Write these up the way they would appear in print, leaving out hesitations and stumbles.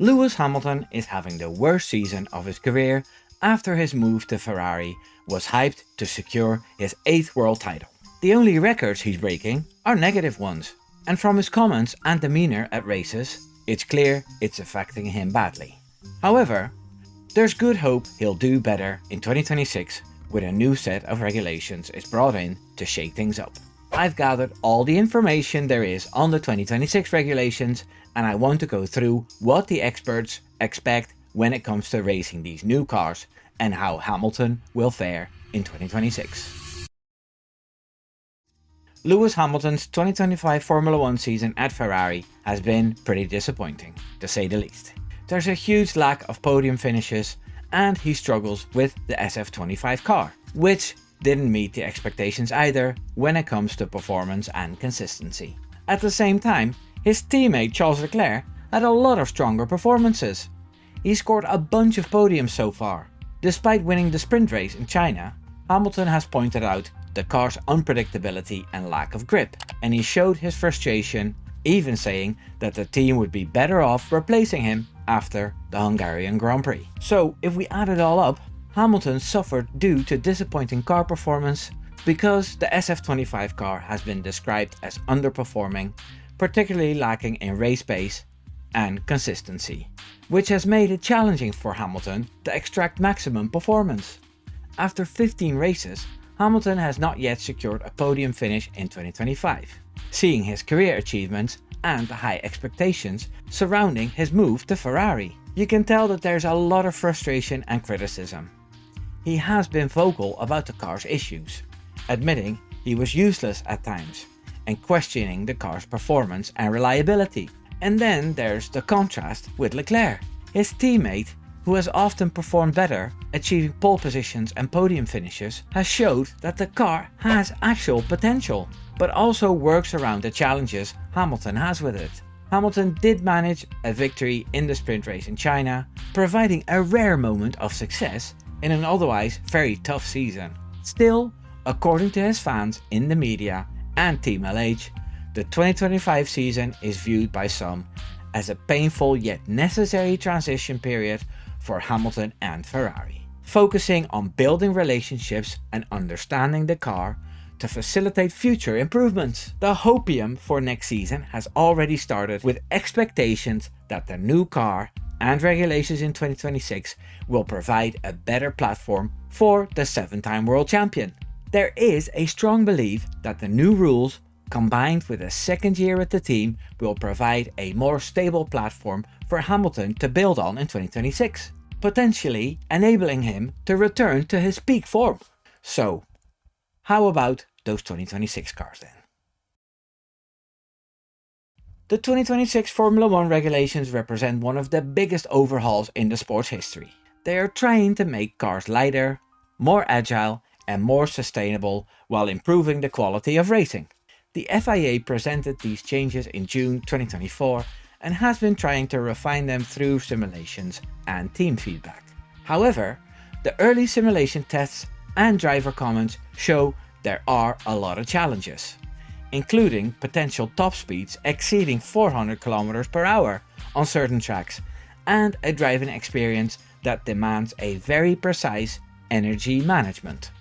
Lewis Hamilton is having the worst season of his career after his move to Ferrari was hyped to secure his 8th world title. The only records he's breaking are negative ones, and from his comments and demeanour at races, it's clear it's affecting him badly. However, there's good hope he'll do better in 2026 when a new set of regulations is brought in to shake things up. I've gathered all the information there is on the 2026 regulations, and I want to go through what the experts expect when it comes to racing these new cars and how Hamilton will fare in 2026. Lewis Hamilton's 2025 Formula 1 season at Ferrari has been pretty disappointing, to say the least. There's a huge lack of podium finishes, and he struggles with the SF25 car, which didn't meet the expectations either when it comes to performance and consistency. At the same time, his teammate Charles Leclerc had a lot of stronger performances. He scored a bunch of podiums so far. Despite winning the sprint race in China, Hamilton has pointed out the car's unpredictability and lack of grip, and he showed his frustration, even saying that the team would be better off replacing him after the Hungarian Grand Prix. So if we add it all up, Hamilton suffered due to disappointing car performance because the SF25 car has been described as underperforming, particularly lacking in race pace and consistency, which has made it challenging for Hamilton to extract maximum performance. After 15 races, Hamilton has not yet secured a podium finish in 2025, seeing his career achievements and the high expectations surrounding his move to Ferrari. You can tell that there's a lot of frustration and criticism. He has been vocal about the car's issues, admitting he was useless at times and questioning the car's performance and reliability. And then there's the contrast with Leclerc. His teammate, who has often performed better, achieving pole positions and podium finishes, has showed that the car has actual potential, but also works around the challenges Hamilton has with it. Hamilton did manage a victory in the sprint race in China, providing a rare moment of success in an otherwise very tough season. Still, according to his fans in the media and Team LH, the 2025 season is viewed by some as a painful yet necessary transition period for Hamilton and Ferrari, focusing on building relationships and understanding the car to facilitate future improvements. The hopium for next season has already started, with expectations that the new car and regulations in 2026 will provide a better platform for the 7-time world champion. There is a strong belief that the new rules, combined with a second year at the team, will provide a more stable platform for Hamilton to build on in 2026, potentially enabling him to return to his peak form. So, how about those 2026 cars then? The 2026 Formula 1 regulations represent one of the biggest overhauls in the sport's history. They are trying to make cars lighter, more agile, and more sustainable while improving the quality of racing. The FIA presented these changes in June 2024 and has been trying to refine them through simulations and team feedback. However, the early simulation tests and driver comments show there are a lot of challenges, including potential top speeds exceeding 400 km per hour on certain tracks and a driving experience that demands a very precise energy management.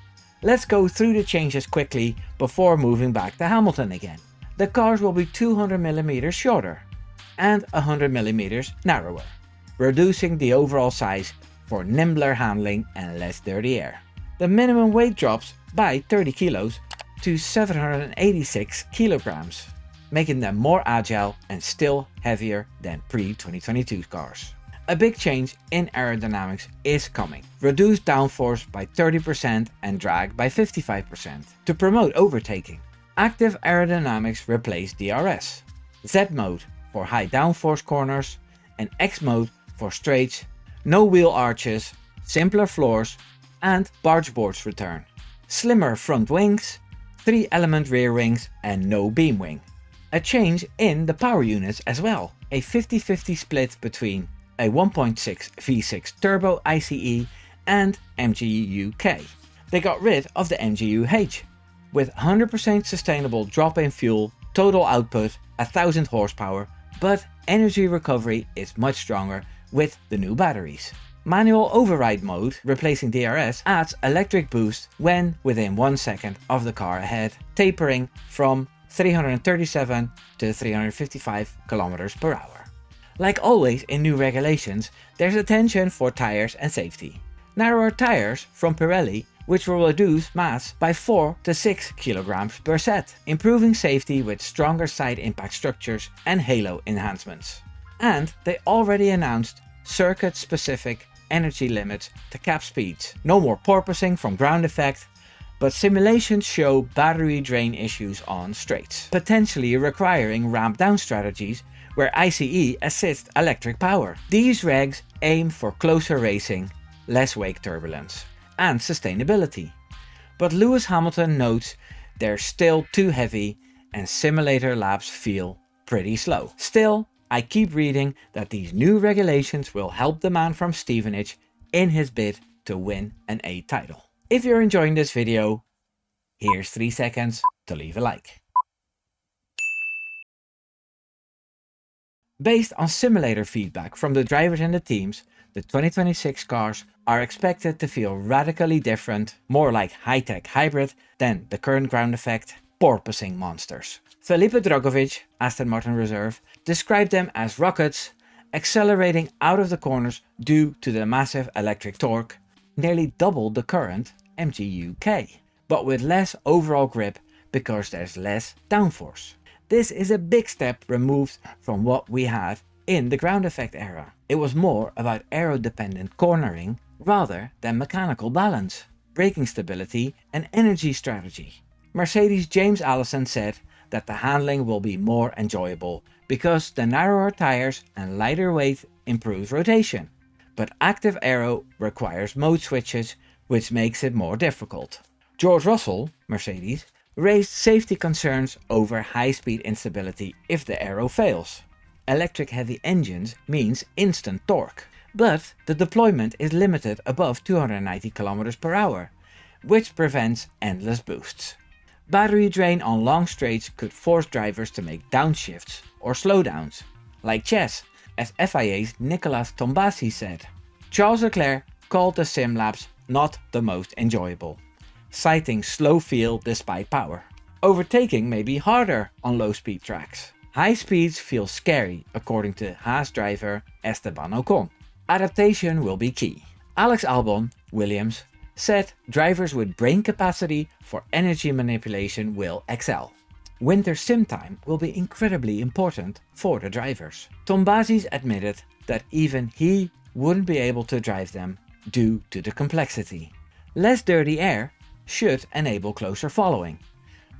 Let's go through the changes quickly before moving back to Hamilton again. The cars will be 200mm shorter and 100mm narrower, reducing the overall size for nimbler handling and less dirty air. The minimum weight drops by 30 kilos to 786 kilograms, making them more agile and still heavier than pre-2022 cars. A big change in aerodynamics is coming. Reduce downforce by 30% and drag by 55% to promote overtaking. Active aerodynamics replace DRS. Z mode for high downforce corners and X mode for straights. No wheel arches, simpler floors, and barge boards return. Slimmer front wings, 3-element rear wings, and no beam wing. A change in the power units as well. A 50-50 split between a 1.6 V6 turbo ICE and MGU-K. They got rid of the MGU-H, with 100% sustainable drop-in fuel, total output 1000 horsepower, but energy recovery is much stronger with the new batteries. Manual override mode, replacing DRS, adds electric boost when within 1 second of the car ahead, tapering from 337 to 355 km per hour. Like always in new regulations, there's attention for tires and safety. Narrower tires from Pirelli, which will reduce mass by 4 to 6 kg per set, improving safety with stronger side impact structures and halo enhancements. And they already announced circuit-specific energy limits to cap speeds. No more porpoising from ground effect, but simulations show battery drain issues on straights, potentially requiring ramp down strategies where ICE assists electric power. These regs aim for closer racing, less wake turbulence, and sustainability. But Lewis Hamilton notes they're still too heavy and simulator laps feel pretty slow. Still, I keep reading that these new regulations will help the man from Stevenage in his bid to win an A title. If you're enjoying this video, here's 3 seconds to leave a like. Based on simulator feedback from the drivers and the teams, the 2026 cars are expected to feel radically different, more like high-tech hybrid than the current ground effect porpoising monsters. Felipe Drugovich, Aston Martin Reserve, described them as rockets, accelerating out of the corners due to the massive electric torque, nearly double the current MGU-K, but with less overall grip because there's less downforce. This is a big step removed from what we had in the ground effect era. It was more about aero-dependent cornering rather than mechanical balance, braking stability and energy strategy. Mercedes' James Allison said that the handling will be more enjoyable because the narrower tires and lighter weight improves rotation, but active aero requires mode switches, which makes it more difficult. George Russell, Mercedes, raised safety concerns over high-speed instability if the aero fails. Electric heavy engines means instant torque, but the deployment is limited above 290 km per hour, which prevents endless boosts. Battery drain on long straights could force drivers to make downshifts or slowdowns, like chess, as FIA's Nicolas Tombasi said. Charles Leclerc called the sim laps not the most enjoyable, citing slow feel despite power. Overtaking may be harder on low speed tracks. High speeds feel scary, according to Haas driver Esteban Ocon. Adaptation will be key. Alex Albon, Williams, said drivers with brain capacity for energy manipulation will excel. Winter sim time will be incredibly important for the drivers. Tombazis admitted that even he wouldn't be able to drive them due to the complexity. Less dirty air should enable closer following,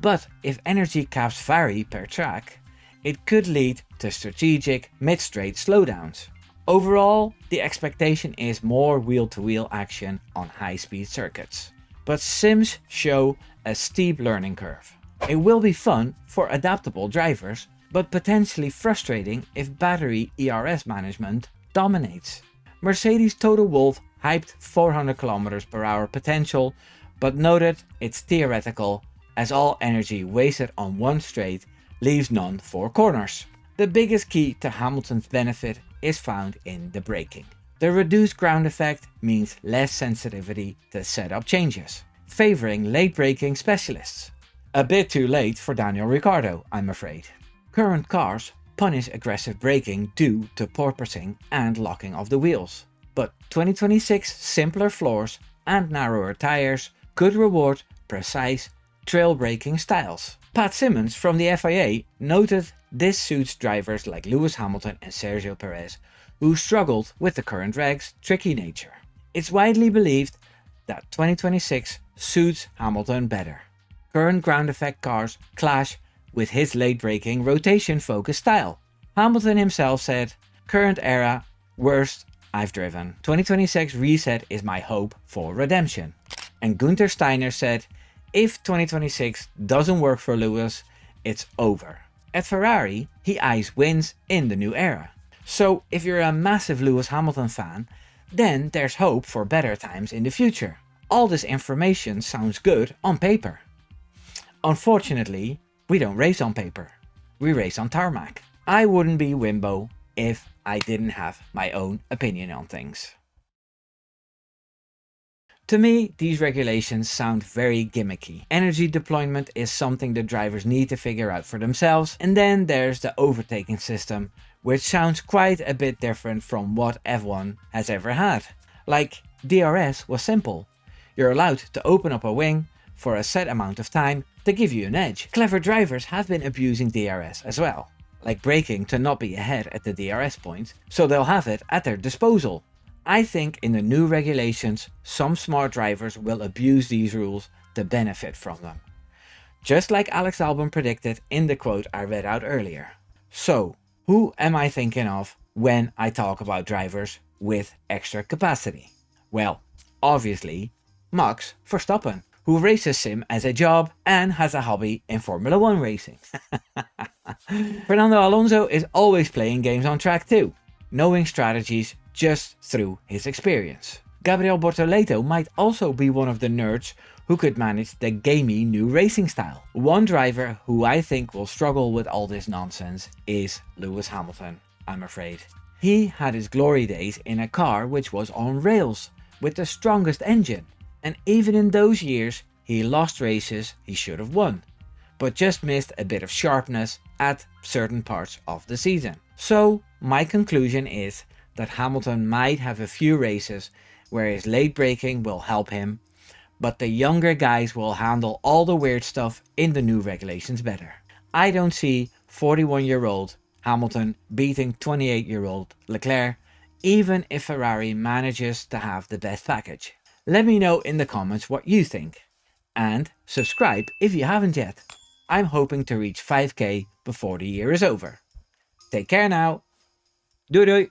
but if energy caps vary per track, it could lead to strategic mid-straight slowdowns. Overall, the expectation is more wheel-to-wheel action on high-speed circuits, but sims show a steep learning curve. It will be fun for adaptable drivers, but potentially frustrating if battery ERS management dominates. Mercedes Toto Wolff hyped 400 km per hour potential, but noted it's theoretical as all energy wasted on one straight leaves none for corners. The biggest key to Hamilton's benefit is found in the braking. The reduced ground effect means less sensitivity to setup changes, favoring late braking specialists. A bit too late for Daniel Ricciardo, I'm afraid. Current cars punish aggressive braking due to porpoising and locking of the wheels, but 2026 simpler floors and narrower tires could reward precise trail braking styles. Pat Simmons from the FIA noted this suits drivers like Lewis Hamilton and Sergio Perez, who struggled with the current regs' tricky nature. It's widely believed that 2026 suits Hamilton better. Current ground effect cars clash with his late braking rotation focused style. Hamilton himself said, "Current era, worst I've driven. 2026 reset is my hope for redemption." And Gunther Steiner said, "If 2026 doesn't work for Lewis, it's over." At Ferrari, he eyes wins in the new era. So if you're a massive Lewis Hamilton fan, then there's hope for better times in the future. All this information sounds good on paper. Unfortunately, we don't race on paper. We race on tarmac. I wouldn't be Wimbo if I didn't have my own opinion on things. To me, these regulations sound very gimmicky. Energy deployment is something the drivers need to figure out for themselves, and then there's the overtaking system, which sounds quite a bit different from what F1 has ever had. Like, DRS was simple. You're allowed to open up a wing for a set amount of time to give you an edge. Clever drivers have been abusing DRS as well, like braking to not be ahead at the DRS point, so they'll have it at their disposal. I think in the new regulations, some smart drivers will abuse these rules to benefit from them. Just like Alex Albon predicted in the quote I read out earlier. So, who am I thinking of when I talk about drivers with extra capacity? Well, obviously, Max Verstappen, who races sim as a job and has a hobby in Formula 1 racing. Fernando Alonso is always playing games on track too, knowing strategies just through his experience. Gabriel Bortoleto might also be one of the nerds who could manage the gamey new racing style. One driver who I think will struggle with all this nonsense is Lewis Hamilton, I'm afraid. He had his glory days in a car which was on rails, with the strongest engine, and even in those years he lost races he should have won, but just missed a bit of sharpness at certain parts of the season. So my conclusion is that Hamilton might have a few races where his late braking will help him, but the younger guys will handle all the weird stuff in the new regulations better. I don't see 41-year-old Hamilton beating 28-year-old Leclerc, even if Ferrari manages to have the best package. Let me know in the comments what you think, and subscribe if you haven't yet. I'm hoping to reach 5k before the year is over. Take care now. Doei doei!